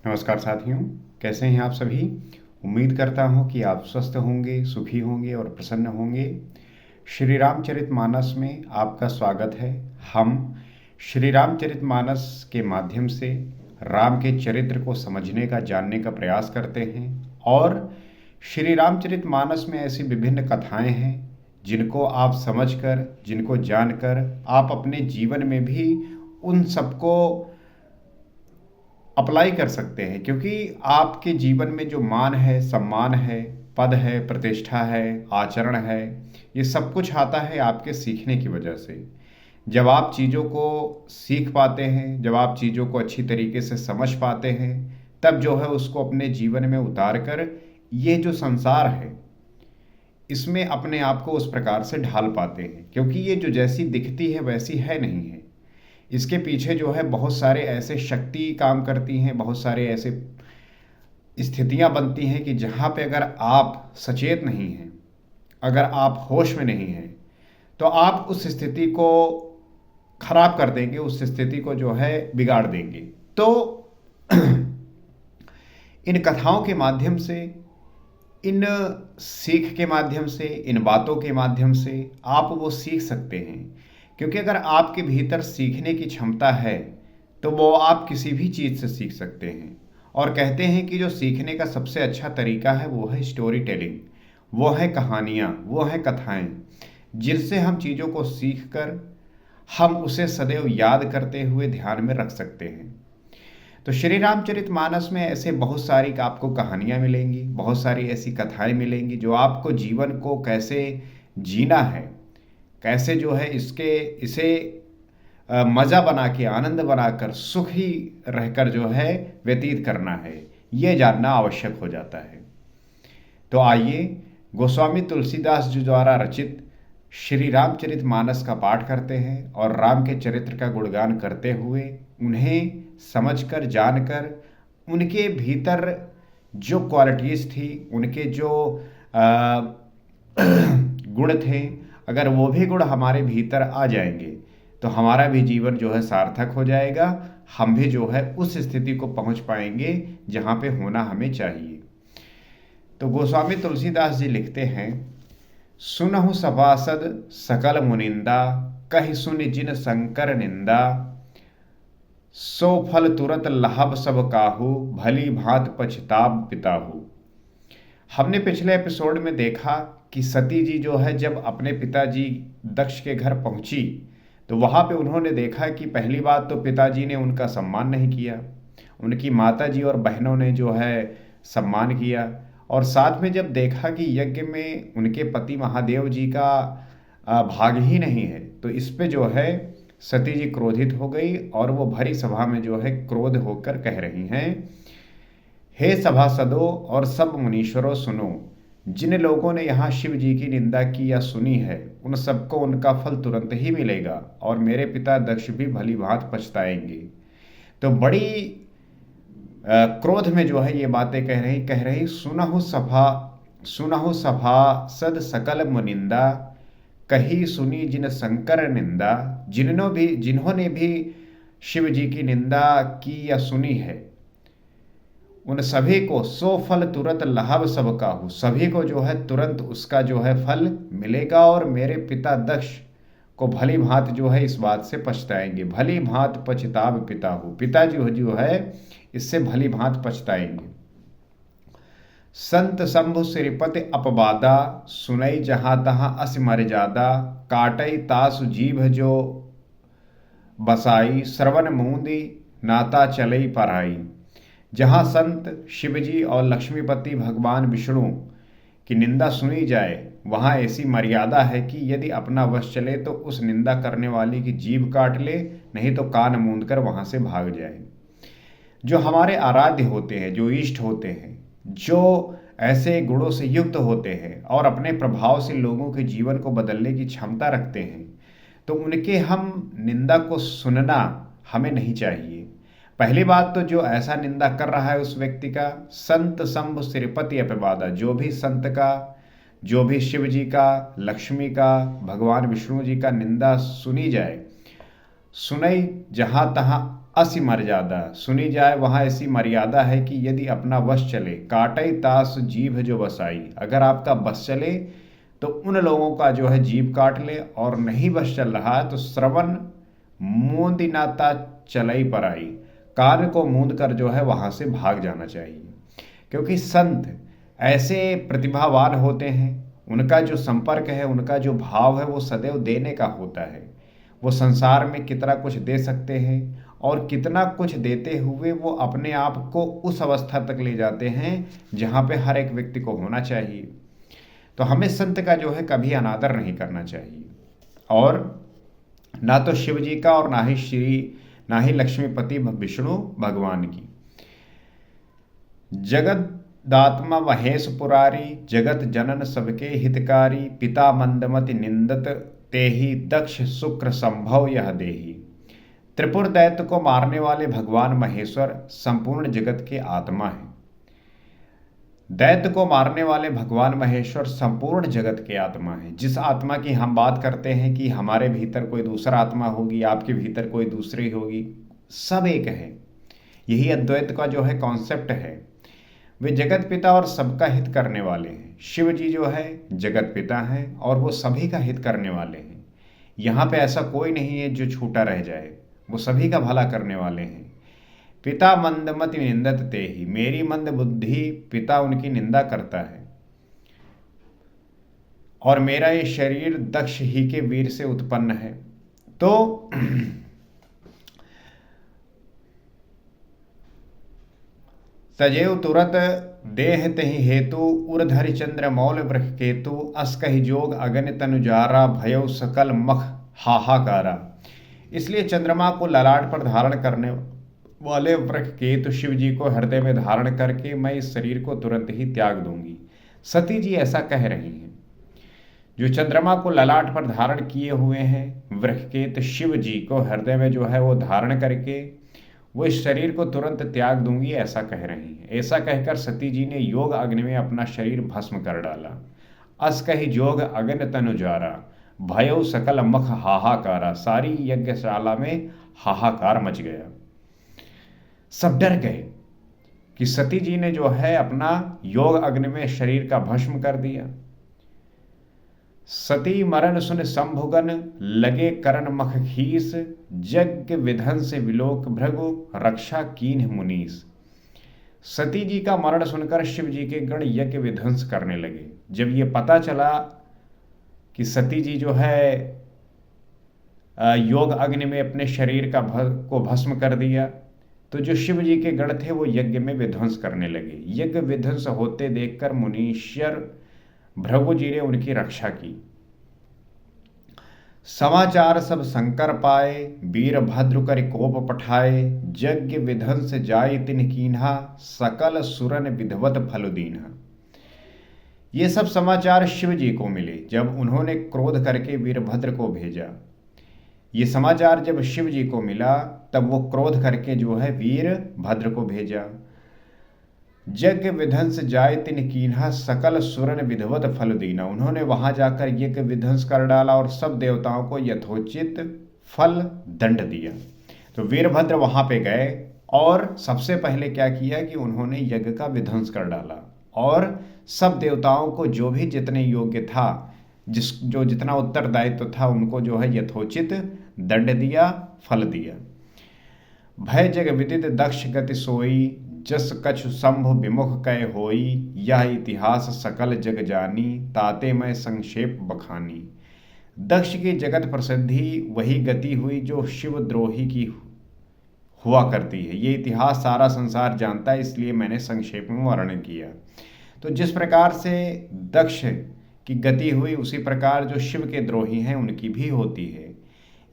नमस्कार साथियों, कैसे हैं आप सभी। उम्मीद करता हूं कि आप स्वस्थ होंगे, सुखी होंगे और प्रसन्न होंगे। श्री रामचरितमानस में आपका स्वागत है। हम श्री रामचरितमानस के माध्यम से राम के चरित्र को समझने का, जानने का प्रयास करते हैं और श्री रामचरितमानस में ऐसी विभिन्न कथाएं हैं जिनको आप समझकर, जिनको जानकर आप अपने जीवन में भी उन सबको अप्लाई कर सकते हैं, क्योंकि आपके जीवन में जो मान है, सम्मान है, पद है, प्रतिष्ठा है, आचरण है, ये सब कुछ आता है आपके सीखने की वजह से। जब आप चीज़ों को सीख पाते हैं, जब आप चीज़ों को अच्छी तरीके से समझ पाते हैं, तब जो है उसको अपने जीवन में उतार कर ये जो संसार है इसमें अपने आप को उस प्रकार से ढाल पाते हैं, क्योंकि ये जो जैसी दिखती है वैसी है नहीं है। इसके पीछे जो है बहुत सारे ऐसे शक्ति काम करती हैं, बहुत सारे ऐसे स्थितियां बनती हैं कि जहाँ पे अगर आप सचेत नहीं हैं, अगर आप होश में नहीं हैं, तो आप उस स्थिति को खराब कर देंगे, उस स्थिति को जो है बिगाड़ देंगे। तो इन कथाओं के माध्यम से, इन सीख के माध्यम से, इन बातों के माध्यम से आप वो सीख सकते हैं, क्योंकि अगर आपके भीतर सीखने की क्षमता है तो वो आप किसी भी चीज़ से सीख सकते हैं। और कहते हैं कि जो सीखने का सबसे अच्छा तरीका है वो है स्टोरी टेलिंग, वो है कहानियाँ, वो है कथाएं, जिनसे हम चीज़ों को सीख कर हम उसे सदैव याद करते हुए ध्यान में रख सकते हैं। तो श्री रामचरितमानस में ऐसे बहुत सारी आपको कहानियाँ मिलेंगी, बहुत सारी ऐसी कथाएं मिलेंगी जो आपको जीवन को कैसे जीना है, कैसे जो है इसे मज़ा बना के, आनंद बनाकर, सुखी रहकर जो है व्यतीत करना है, ये जानना आवश्यक हो जाता है। तो आइए गोस्वामी तुलसीदास जी द्वारा रचित श्री रामचरितमानस का पाठ करते हैं और राम के चरित्र का गुणगान करते हुए उन्हें समझकर, जानकर, उनके भीतर जो क्वालिटीज़ थी, उनके जो गुण थे, अगर वो भी गुण हमारे भीतर आ जाएंगे तो हमारा भी जीवन जो है सार्थक हो जाएगा। हम भी जो है उस स्थिति को पहुंच पाएंगे जहां पे होना हमें चाहिए। तो गोस्वामी तुलसीदास जी लिखते हैं, सुनहु सभासद सकल मुनिंदा, कहि सुनि जिन शंकर निंदा, सो फल तुरत लाभ सब काहू, भली भांत पछताब पिताहू। हमने पिछले एपिसोड में देखा कि सती जी जो है जब अपने पिताजी दक्ष के घर पहुंची तो वहां पे उन्होंने देखा कि पहली बात तो पिताजी ने उनका सम्मान नहीं किया, उनकी माता जी और बहनों ने जो है सम्मान किया, और साथ में जब देखा कि यज्ञ में उनके पति महादेव जी का भाग ही नहीं है, तो इस पे जो है सती जी क्रोधित हो गई और वो भरी सभा में जो है क्रोध होकर कह रही हैं, हे सभासदों और सब मुनीश्वरों सुनो, जिन लोगों ने यहाँ शिव जी की निंदा की या सुनी है उन सबको उनका फल तुरंत ही मिलेगा और मेरे पिता दक्ष भी भली भांत पछताएंगे। तो बड़ी क्रोध में जो है ये बातें कह रही सुनहु सभा सद सकल मुनिंदा, कही सुनी जिन शंकर निंदा। जिन्होंने भी शिव जी की निंदा की या सुनी है उन सभी को सो फल तुरंत लाभ सब काहू, सभी को जो है तुरंत उसका जो है फल मिलेगा और मेरे पिता दक्ष को भली भांत जो है इस बात से पछताएंगे। भली भांत पछताब पिताहू, पिताजी जो है इससे भली भांत पछताएंगे। संत शंभु श्रीपति अपवादा, सुनई जहाँ तहाँ अस मर्यादा, काटई तासु जीभ जो बसाई, श्रवण मूंदी नाता चलई पराई। जहाँ संत शिवजी और लक्ष्मीपति भगवान विष्णु की निंदा सुनी जाए वहाँ ऐसी मर्यादा है कि यदि अपना वश चले तो उस निंदा करने वाले की जीभ काट ले, नहीं तो कान मूंद कर वहाँ से भाग जाए। जो हमारे आराध्य होते हैं, जो इष्ट होते हैं, जो ऐसे गुणों से युक्त होते हैं और अपने प्रभाव से लोगों के जीवन को बदलने की क्षमता रखते हैं, तो उनके हम निंदा को सुनना हमें नहीं चाहिए। पहली बात तो जो ऐसा निंदा कर रहा है उस व्यक्ति का, संत शंभु श्रीपति अपवादा, जो भी संत का, जो भी शिव जी का, लक्ष्मी का, भगवान विष्णु जी का निंदा सुनी जाए, सुनई जहाँ तहाँ असी मर्यादा सुनी जाए वहाँ ऐसी मर्यादा है कि यदि अपना वश चले काटई तास जीभ जो बसाई। अगर आपका बस चले तो उन लोगों का जो है जीभ काट ले, और नहीं बस चल रहा है तो श्रवण मूंद नाता चलई पर आई, कान को मूंद कर जो है वहाँ से भाग जाना चाहिए। क्योंकि संत ऐसे प्रतिभावान होते हैं, उनका जो संपर्क है, उनका जो भाव है वो सदैव देने का होता है। वो संसार में कितना कुछ दे सकते हैं, और कितना कुछ देते हुए वो अपने आप को उस अवस्था तक ले जाते हैं जहाँ पे हर एक व्यक्ति को होना चाहिए। तो हमें संत का जो है कभी अनादर नहीं करना चाहिए, और ना तो शिव जी का और ना ही लक्ष्मीपति विष्णु भगवान की। जगत दात्मा महेश पुरारी, जगत जनन सबके हितकारी, पिता मंदमति निंदत तेहि, दक्ष शुक्र संभव यह देही। त्रिपुर दैत्य को मारने वाले भगवान महेश्वर संपूर्ण जगत के आत्मा हैं। दैत्य को मारने वाले भगवान महेश्वर संपूर्ण जगत के आत्मा हैं। जिस आत्मा की हम बात करते हैं कि हमारे भीतर कोई दूसरा आत्मा होगी, आपके भीतर कोई दूसरी होगी, सब एक है। यही अद्वैत का जो है कॉन्सेप्ट है। वे जगत पिता और सबका हित करने वाले हैं। शिव जी जो है जगत पिता हैं और वो सभी का हित करने वाले हैं। यहाँ पे ऐसा कोई नहीं है जो छूटा रह जाए, वो सभी का भला करने वाले हैं। पिता मंदमति निंदत ते ही, मेरी मंद बुद्धि पिता उनकी निंदा करता है, और मेरा ये शरीर दक्ष ही के वीर से उत्पन्न है। तो तजेव तुरत देह तहि हेतु, उर्धरि चंद्र मौल वृख केतु, अस्कहि जोग अगन तनुजारा, भयउ सकल मख हाहाकारा। इसलिए चंद्रमा को ललाट पर धारण करने वाले वृख केतु शिव जी को हृदय में धारण करके मैं इस शरीर को तुरंत ही त्याग दूंगी। सती जी ऐसा कह रही हैं। जो चंद्रमा को ललाट पर धारण किए हुए हैं, वृषकेत शिव जी को हृदय में जो है वो धारण करके वो इस शरीर को तुरंत त्याग दूंगी, ऐसा कह रही हैं। ऐसा कहकर सती जी ने योग अग्नि में अपना शरीर भस्म कर डाला। अस कही जोग अगन तनुजारा, भयो सकल मख हाहाकारा। सारी यज्ञशाला में हाहाकार मच गया। सब डर गए कि सती जी ने जो है अपना योग अग्नि में शरीर का भस्म कर दिया। सती मरण सुन शंभुगन, लगे करण मख खीस, यज्ञ विधन से विलोक भृगु, रक्षा कीन मुनीस। सती जी का मरण सुनकर शिव जी के गण यज्ञ विध्वंस करने लगे। जब ये पता चला कि सती जी जो है योग अग्नि में अपने शरीर को भस्म कर दिया, तो जो शिव जी के गण थे वो यज्ञ में विध्वंस करने लगे। यज्ञ विध्वंस होते देखकर मुनीश्वर भृगु जी ने उनकी रक्षा की। समाचार सब शंकर पाए, वीरभद्र कर कोप पठाए, यज्ञ विध्वंस जाय तिन कीन्हा, सकल सुरन विधवत फल दीन्हा। ये सब समाचार शिव जी को मिले जब उन्होंने क्रोध करके वीरभद्र को भेजा। ये समाचार जब शिव जी को मिला तब वो क्रोध करके जो है वीरभद्र को भेजा। यज्ञ विध्वंस जाय तिन कीन्हा, सकल सुरन विधवत फल दीना। उन्होंने वहां जाकर यज्ञ विध्वंस कर डाला और सब देवताओं को यथोचित फल दंड दिया। तो वीरभद्र वहां पे गए और सबसे पहले क्या किया कि उन्होंने यज्ञ का विध्वंस कर डाला और सब देवताओं को जो भी जितने योग्य था, जो जितना उत्तरदायित्व था, उनको जो है यथोचित दंड दिया, फल दिया। भय जग विदित दक्ष गति सोई, जस कछु शंभु विमुख कय होई, यह इतिहास सकल जग जानी, ताते मैं संक्षेप बखानी। दक्ष की जगत प्रसिद्धि वही गति हुई जो शिवद्रोही की हुआ करती है। ये इतिहास सारा संसार जानता है, इसलिए मैंने संक्षेप में वर्णन किया। तो जिस प्रकार से दक्ष की गति हुई उसी प्रकार जो शिव के द्रोही हैं उनकी भी होती है।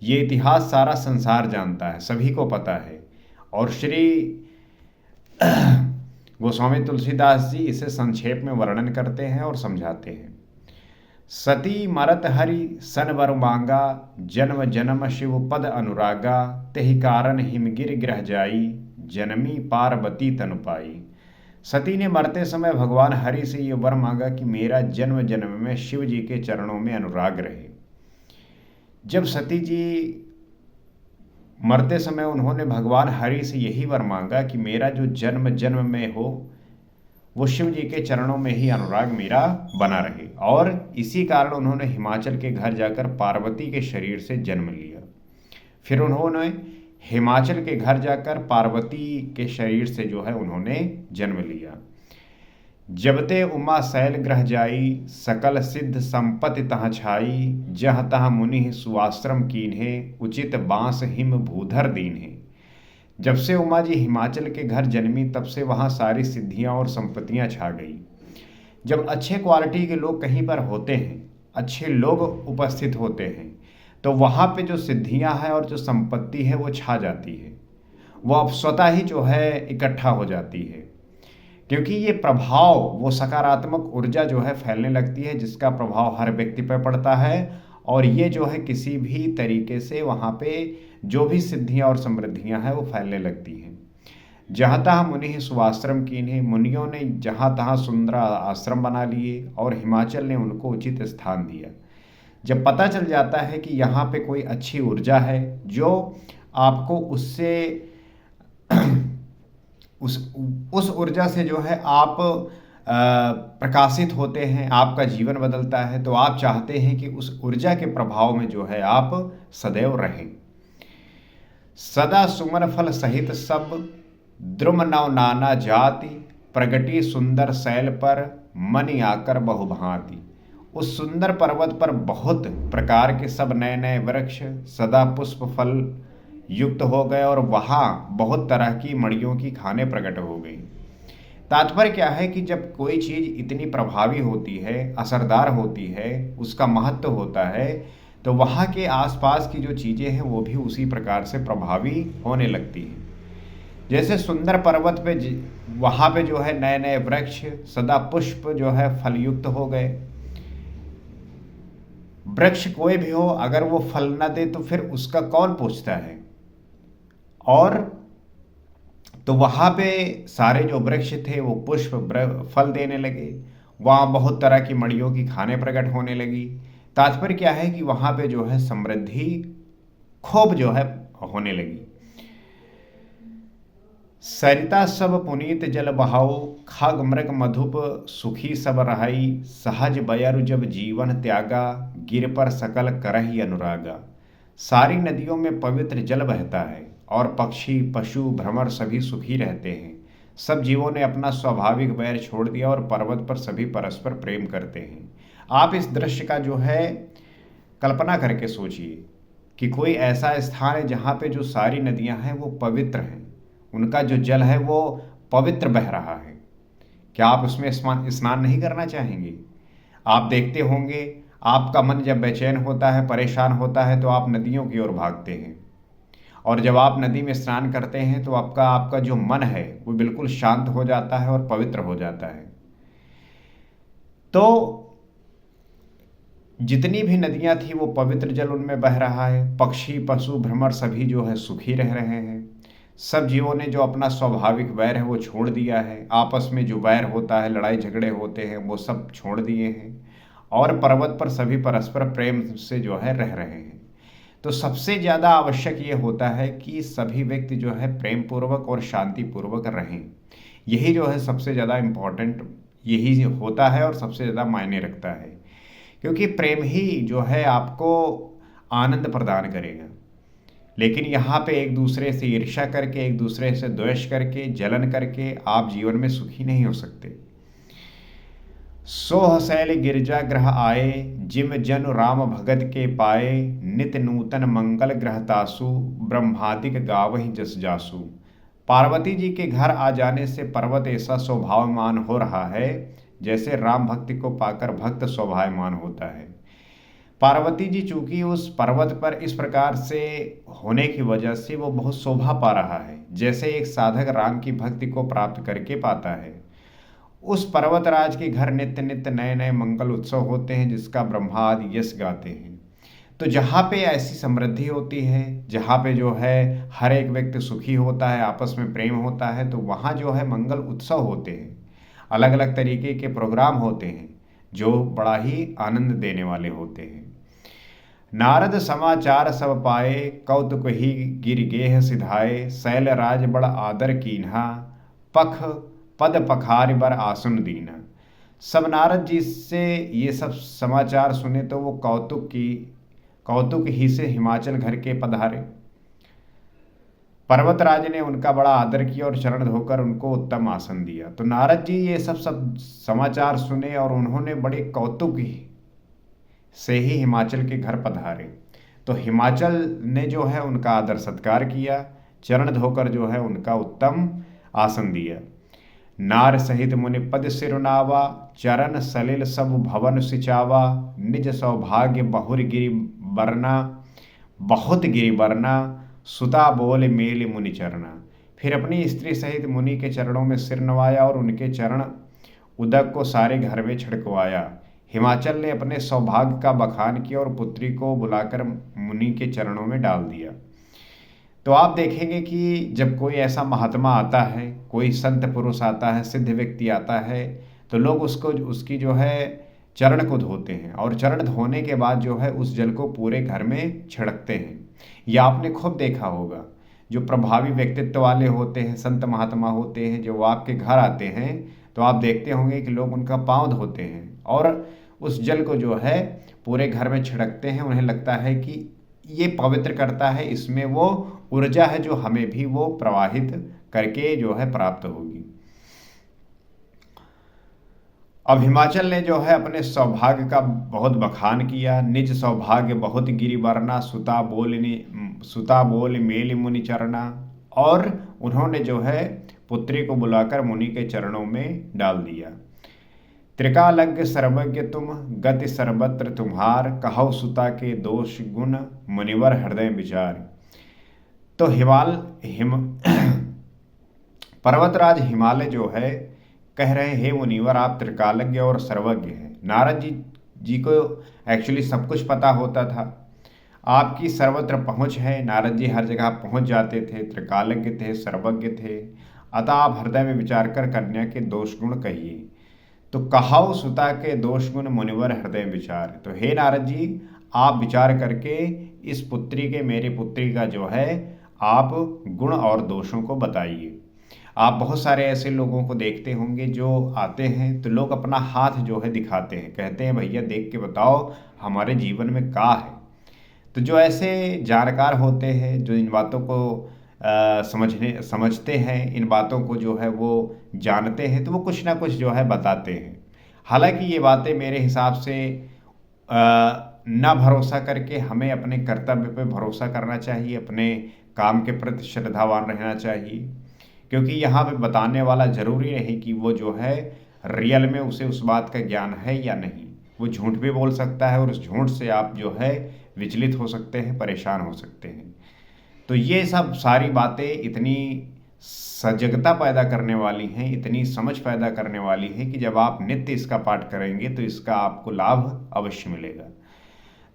ये इतिहास सारा संसार जानता है, सभी को पता है। और श्री गोस्वामी तुलसीदास जी इसे संक्षेप में वर्णन करते हैं और समझाते हैं। सती मरत हरि सन वर मांगा, जन्म जन्म शिव पद अनुरागा, तेहि कारण हिमगिर ग्रह जाई, जनमी पार्वती तनु पाई। सती ने मरते समय भगवान हरि से ये वर मांगा कि मेरा जन्म जन्म में शिव जी के चरणों में अनुराग रहे। जब सती जी मरते समय उन्होंने भगवान हरि से यही वर मांगा कि मेरा जो जन्म जन्म में हो वो शिव जी के चरणों में ही अनुराग मेरा बना रहे। और इसी कारण उन्होंने हिमाचल के घर जाकर पार्वती के शरीर से जन्म लिया। फिर उन्होंने हिमाचल के घर जाकर पार्वती के शरीर से जो है उन्होंने जन्म लिया। जबते उमा शैल ग्रह जाई, सकल सिद्ध संपत्ति तह छाई, जह तह मुनि सुआश्रम कीन्हे, उचित बांस हिम भूधर दीन्हे। जब से उमा जी हिमाचल के घर जन्मी तब से वहाँ सारी सिद्धियाँ और संपत्तियाँ छा गई। जब अच्छे क्वालिटी के लोग कहीं पर होते हैं, अच्छे लोग उपस्थित होते हैं, तो वहाँ पे जो सिद्धियाँ हैं और जो संपत्ति है वो छा जाती है, वो अब स्वतः ही जो है इकट्ठा हो जाती है। क्योंकि ये प्रभाव, वो सकारात्मक ऊर्जा जो है फैलने लगती है, जिसका प्रभाव हर व्यक्ति पर पड़ता है। और ये जो है किसी भी तरीके से वहाँ पे जो भी सिद्धियाँ और समृद्धियाँ हैं वो फैलने लगती हैं। जहाँ तहाँ मुनि सुआश्रम कीन्हे, मुनियों ने जहाँ तहाँ सुंदर आश्रम बना लिए और हिमाचल ने उनको उचित स्थान दिया। जब पता चल जाता है कि यहाँ पे कोई अच्छी ऊर्जा है जो आपको उससे उस ऊर्जा से जो है आप प्रकाशित होते हैं, आपका जीवन बदलता है, तो आप चाहते हैं कि उस ऊर्जा के प्रभाव में जो है आप सदैव रहें। सदा सुमन फल सहित सब, द्रुम नव नाना जाति, प्रगति सुंदर शैल पर, मनि आकर बहुभांति। उस सुंदर पर्वत पर बहुत प्रकार के सब नए नए वृक्ष सदा पुष्प फल युक्त हो गए और वहाँ बहुत तरह की मणियों की खानें प्रकट हो गई। तात्पर्य क्या है कि जब कोई चीज़ इतनी प्रभावी होती है, असरदार होती है, उसका महत्व होता है, तो वहाँ के आसपास की जो चीज़ें हैं वो भी उसी प्रकार से प्रभावी होने लगती हैं। जैसे सुंदर पर्वत पे वहाँ पे जो है नए नए वृक्ष सदा पुष्प जो है फलयुक्त हो गए। वृक्ष कोई भी हो, अगर वो फल न दे तो फिर उसका कौन पूछता है। और तो वहाँ पे सारे जो वृक्ष थे वो पुष्प फल देने लगे, वहाँ बहुत तरह की मणियों की खानें प्रकट होने लगी। तात्पर्य क्या है कि वहाँ पे जो है समृद्धि खूब जो है होने लगी। सरिता सब पुनीत जल बहाओ, खग मृग मधुप सुखी सब रहाई, सहज बयरु जब जीवन त्यागा, गिर पर सकल करहि अनुरागा। सारी नदियों में पवित्र जल बहता है और पक्षी पशु भ्रमर सभी सुखी रहते हैं। सब जीवों ने अपना स्वाभाविक वैर छोड़ दिया और पर्वत पर सभी परस्पर प्रेम करते हैं। आप इस दृश्य का जो है कल्पना करके सोचिए कि कोई ऐसा स्थान है जहाँ पे जो सारी नदियाँ हैं वो पवित्र हैं, उनका जो जल है वो पवित्र बह रहा है। क्या आप उसमें स्नान नहीं करना चाहेंगे? आप देखते होंगे, आपका मन जब बेचैन होता है, परेशान होता है, तो आप नदियों की ओर भागते हैं। और जब आप नदी में स्नान करते हैं तो आपका जो मन है वो बिल्कुल शांत हो जाता है और पवित्र हो जाता है। तो जितनी भी नदियां थी वो पवित्र जल उनमें बह रहा है, पक्षी पशु भ्रमर सभी जो है सुखी रह रहे हैं। सब जीवों ने जो अपना स्वाभाविक वैर है वो छोड़ दिया है, आपस में जो वैर होता है, लड़ाई झगड़े होते हैं, वो सब छोड़ दिए हैं और पर्वत पर सभी परस्पर प्रेम से जो है रह रहे हैं। तो सबसे ज़्यादा आवश्यक ये होता है कि सभी व्यक्ति जो है प्रेम पूर्वक और शांति पूर्वक रहें। यही जो है सबसे ज़्यादा इम्पोर्टेंट यही होता है और सबसे ज़्यादा मायने रखता है, क्योंकि प्रेम ही जो है आपको आनंद प्रदान करेगा। लेकिन यहाँ पे एक दूसरे से ईर्ष्या करके, एक दूसरे से द्वेष करके, जलन करके आप जीवन में सुखी नहीं हो सकते। सोह शैल गिरजा ग्रह आए, जिम जनु राम भगत के पाए, नित नूतन मंगल ग्रह तासु, ब्रह्मादिक गावहि जस जासु। पार्वती जी के घर आ जाने से पर्वत ऐसा शोभायमान हो रहा है जैसे राम भक्ति को पाकर भक्त शोभायमान होता है। पार्वती जी चूंकि उस पर्वत पर इस प्रकार से होने की वजह से वो बहुत शोभा पा रहा है, जैसे एक साधक राम की भक्ति को प्राप्त करके पाता है। उस पर्वतराज के घर नित्य नित्य नए नए मंगल उत्सव होते हैं, जिसका ब्रह्मा आदि यश गाते हैं। तो जहाँ पे ऐसी समृद्धि होती है, जहाँ पे जो है हर एक व्यक्ति सुखी होता है, आपस में प्रेम होता है, तो वहाँ जो है मंगल उत्सव होते हैं, अलग अलग तरीके के प्रोग्राम होते हैं जो बड़ा ही आनंद देने वाले होते हैं। नारद समाचार सब पाए, कौतुक ही गिर गेह सिधाए, शैलराज बड़ आदर कीन्हा, पख पद पखार बर आसन दीना। सब नारद जी से ये सब समाचार सुने तो वो कौतुक ही से हिमाचल घर के पधारे। पर्वतराज ने उनका बड़ा आदर किया और चरण धोकर उनको उत्तम आसन दिया। तो नारद जी ये सब समाचार सुने और उन्होंने बड़े कौतुक से ही हिमाचल के घर पधारे। तो हिमाचल ने जो है उनका आदर सत्कार किया, चरण धोकर जो है उनका उत्तम आसन दिया। नार सहित मुनि पद सिरुनावा, चरण सलिल सब भवन सिचावा, निज सौभाग्य बहुत गिरि बरना, सुता बोल मेल मुनि चरना। फिर अपनी स्त्री सहित मुनि के चरणों में सिर नवाया और उनके चरण उदक को सारे घर में छिड़कवाया। हिमाचल ने अपने सौभाग्य का बखान किया और पुत्री को बुलाकर मुनि के चरणों में डाल दिया। तो आप देखेंगे कि जब कोई ऐसा महात्मा आता है, कोई संत पुरुष आता है, सिद्ध व्यक्ति आता है, तो लोग उसकी जो है चरण को धोते हैं और चरण धोने के बाद जो है उस जल को पूरे घर में छिड़कते हैं। या आपने खूब देखा होगा, जो प्रभावी व्यक्तित्व वाले होते हैं, संत महात्मा होते हैं, जो आपके घर आते हैं तो आप देखते होंगे कि लोग उनका पाँव धोते हैं और उस जल को जो है पूरे घर में छिड़कते हैं। उन्हें लगता है कि ये पवित्र करता है, इसमें वो ऊर्जा है जो हमें भी वो प्रवाहित करके जो है प्राप्त होगी। अब हिमाचल ने जो है अपने सौभाग्य का बहुत बखान किया। निज सौभाग्य बहुत गिरि बरना, सुता बोल मेल मुनि चरना। और उन्होंने जो है पुत्री को बुलाकर मुनि के चरणों में डाल दिया। त्रिकालज्ञ सर्वज्ञ तुम, गति सर्वत्र तुम्हार, कहौ सुता के दोष गुण, मुनिवर हृदय विचार। तो पर्वतराज हिमालय जो है कह रहे हैं, हे मुनिवर आप त्रिकालज्ञ और सर्वज्ञ हैं। नारद जी को एक्चुअली सब कुछ पता होता था, आपकी सर्वत्र पहुंच है, नारद जी हर जगह पहुंच जाते थे, त्रिकालज्ञ थे, सर्वज्ञ थे, अतः आप हृदय में विचार कर कन्या के दोष गुण कहिए। तो कहाओ सुता के दोष गुण, मुनिवर हृदय विचार। तो हे नारद जी आप विचार करके इस पुत्री के, मेरे पुत्री का जो है आप गुण और दोषों को बताइए। आप बहुत सारे ऐसे लोगों को देखते होंगे जो आते हैं तो लोग अपना हाथ जो है दिखाते हैं, कहते हैं भैया देख के बताओ हमारे जीवन में क्या है। तो जो ऐसे जानकार होते हैं, जो इन बातों को समझते हैं, इन बातों को जो है वो जानते हैं, तो वो कुछ ना कुछ जो है बताते हैं। हालांकि ये बातें मेरे हिसाब से ना भरोसा करके हमें अपने कर्तव्य पे भरोसा करना चाहिए, अपने काम के प्रति श्रद्धावान रहना चाहिए। क्योंकि यहाँ पे बताने वाला ज़रूरी नहीं कि वो जो है रियल में उसे उस बात का ज्ञान है या नहीं। वो झूठ भी बोल सकता है और उस झूठ से आप जो है विचलित हो सकते हैं, परेशान हो सकते हैं। तो ये सब सारी बातें इतनी सजगता पैदा करने वाली हैं, इतनी समझ पैदा करने वाली हैं कि जब आप नित्य इसका पाठ करेंगे तो इसका आपको लाभ अवश्य मिलेगा।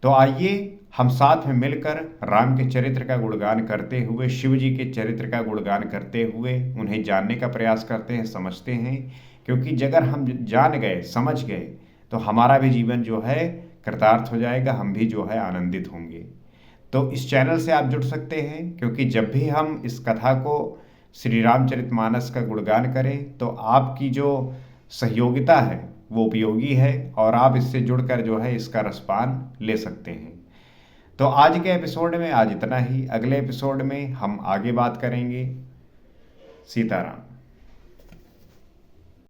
तो आइए हम साथ में मिलकर राम के चरित्र का गुणगान करते हुए, शिव जी के चरित्र का गुणगान करते हुए उन्हें जानने का प्रयास करते हैं, समझते हैं। क्योंकि अगर हम जान गए, समझ गए, तो हमारा भी जीवन जो है कृतार्थ हो जाएगा, हम भी जो है आनंदित होंगे। तो इस चैनल से आप जुड़ सकते हैं, क्योंकि जब भी हम इस कथा को श्री रामचरितमानस का गुणगान करें तो आपकी जो सहयोगिता है वो उपयोगी है और आप इससे जुड़कर जो है इसका रसपान ले सकते हैं। तो आज के एपिसोड में आज इतना ही। अगले एपिसोड में हम आगे बात करेंगे। सीताराम।